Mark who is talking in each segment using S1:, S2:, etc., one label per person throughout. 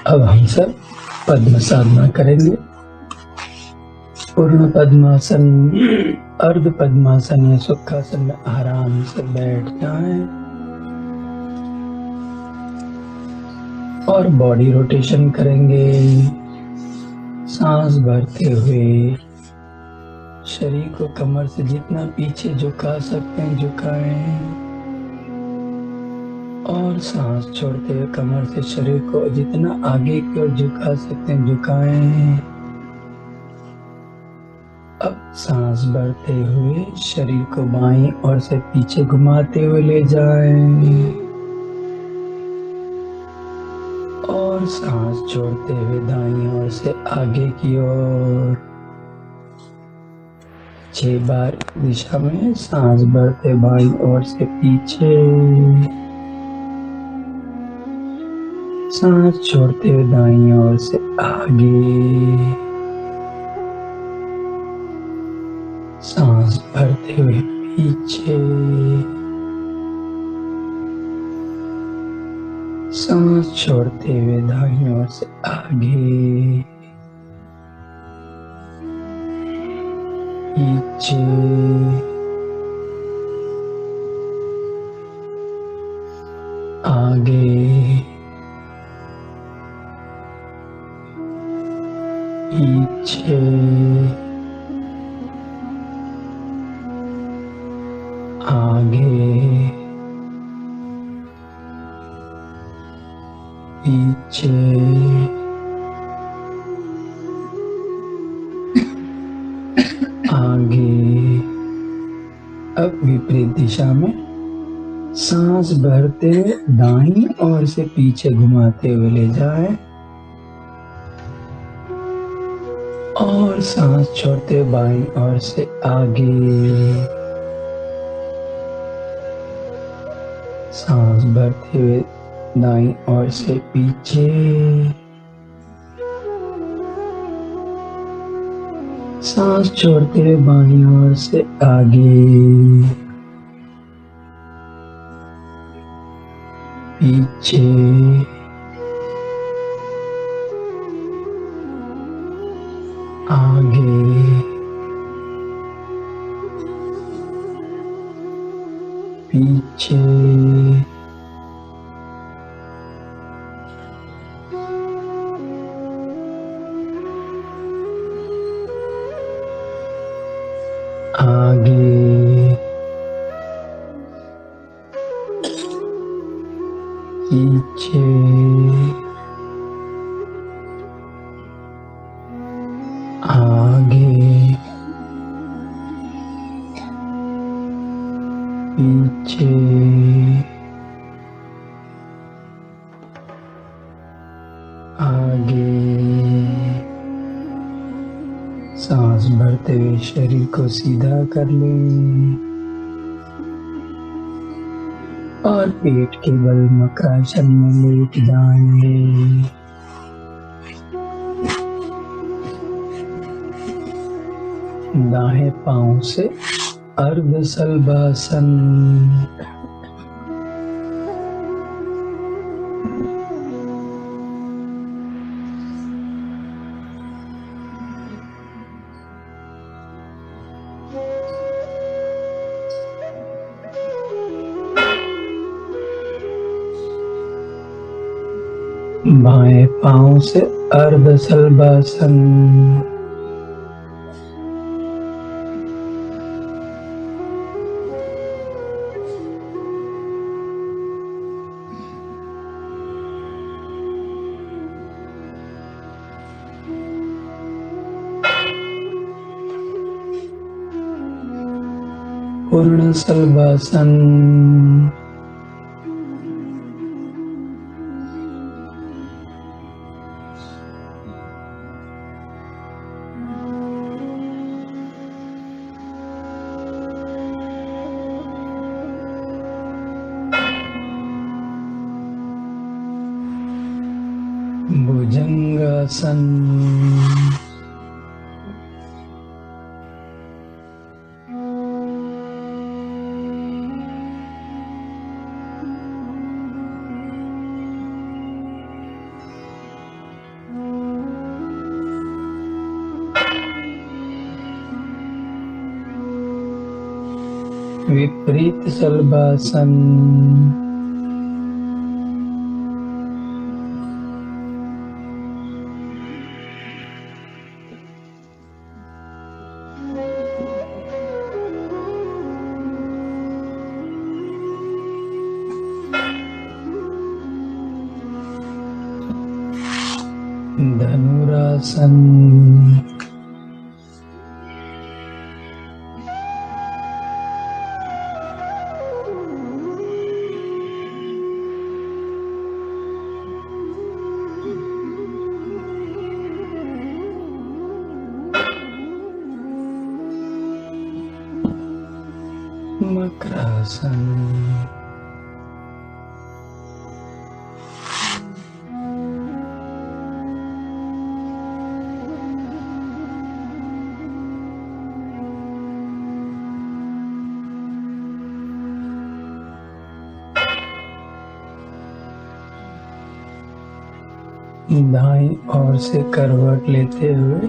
S1: अब हम सब पद्म साधना करेंगे। पूर्ण पद्मासन, अर्ध पद्मासन या सुखासन में आराम से बैठ जाएं और बॉडी रोटेशन करेंगे। सांस भरते हुए शरीर को कमर से जितना पीछे झुका सकते हैं झुकाएं और सांस छोड़ते हुए कमर से शरीर को जितना आगे की ओर झुका सकते हैं झुकाएं। अब सांस भरते हुए शरीर को बाईं ओर से पीछे घुमाते हुए ले जाएं और सांस छोड़ते हुए दाईं ओर से आगे की ओर 6 बार दिशा में सांस भरते बाईं ओर से पीछे, सांस छोड़ते हुए दाईं ओर से आगे, सांस भरते हुए पीछे, सांस छोड़ते हुए दाईं ओर से आगे, पीछे, आगे, पीछे, आगे, पीछे, आगे। अब विपरीत दिशा में सांस भरते दाईं ओर से पीछे घुमाते हुए ले जाएं और सांस छोड़ते बाईं ओर से आगे, सांस भरते हुए दाईं ओर से पीछे, सांस छोड़ते हुए बाईं ओर से आगे, पीछे, आगे, पीछे, आगे, पीछे, आगे, पीछे, आगे। सांस भरते हुए शरीर को सीधा कर लें और पेट के बल मकरासन में लेट जाएंगे। दाएं पांव से अर्ध सल्वासन, बाएं पांव से अर्ध सल्वासन, पूर्ण सल्वासन, भुजंगासन, विपरीत शलभासन। धनुरासन। मकरासन। दाईं ओर से करवट लेते हुए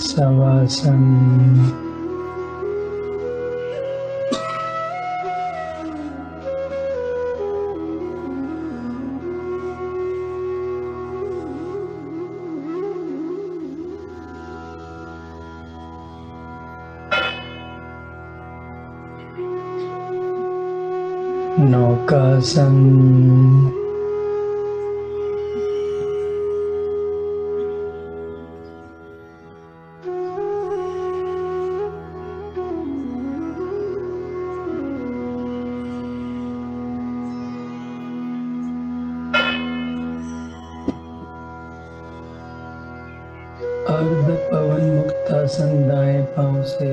S1: शवासन। नौकासन। अर्ध पवन मुक्तासन दाएं पांव से।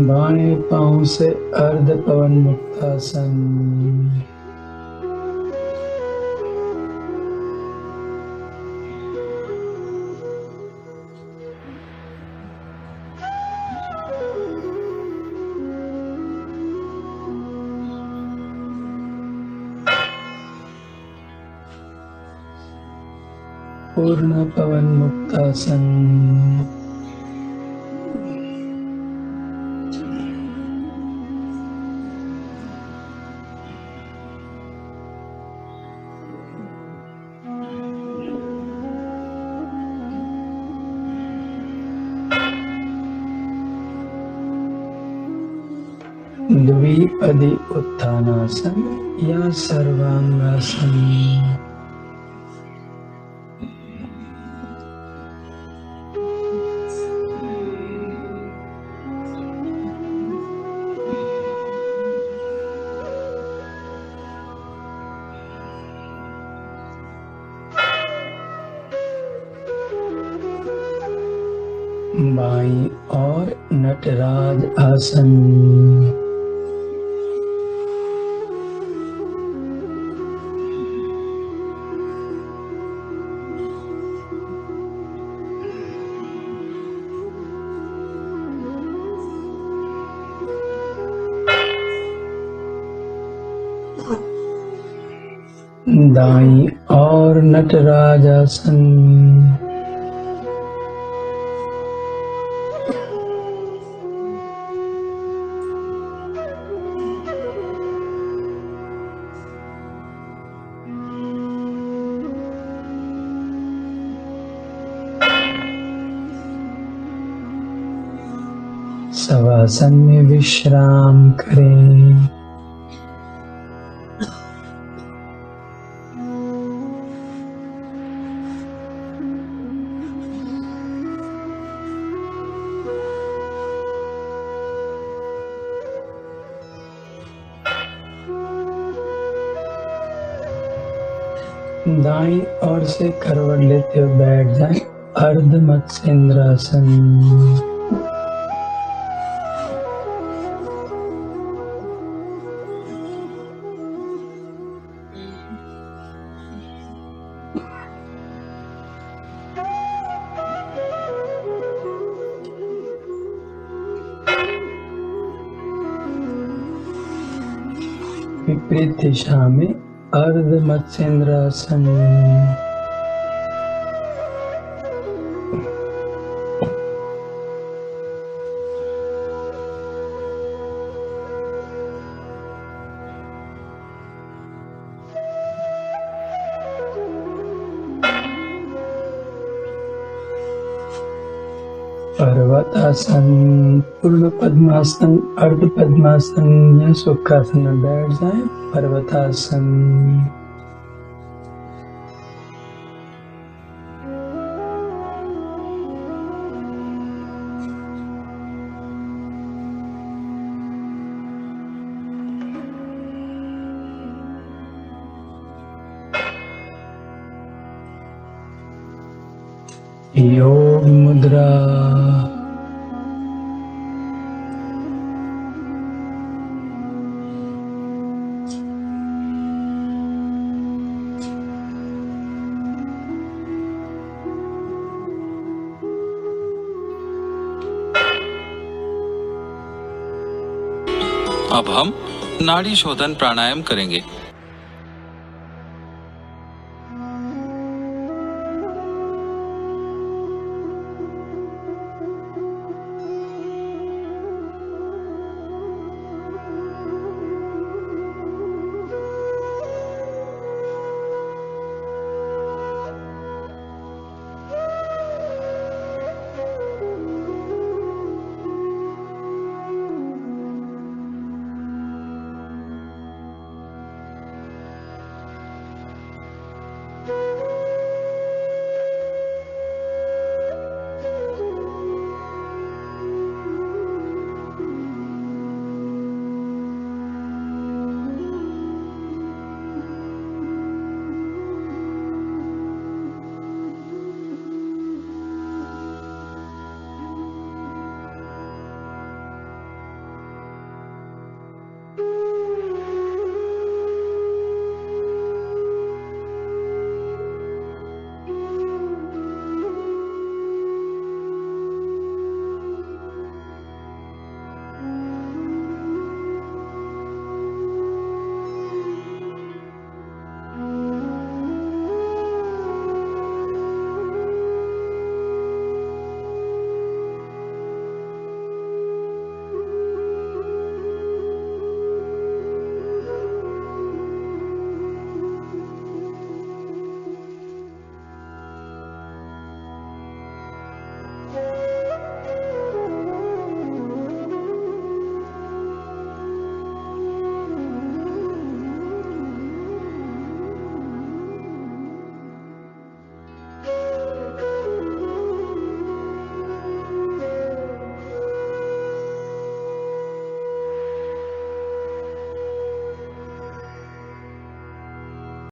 S1: बाएं पांव से अर्ध पवन मुक्तासन। पूर्ण पवन मुक्तासन। द्विपदी उत्थानासन या सर्वांगासन। बाईं और नटराज आसन। दाईं और नटराज आसन। शवासन में विश्राम करें। दाईं ओर से करवट लेते हुए बैठ जाएं। अर्ध मत्स्येंद्रासन। विपरीत दिशा में अर्ध मत्स्येंद्रासन। पर्वतासन, पूर्ण पद्मासन, अर्ध पद्मासन या सुखासन में बैठ जाए। पर्वतासन। योग मुद्रा।
S2: अब हम नाड़ी शोधन प्राणायाम करेंगे।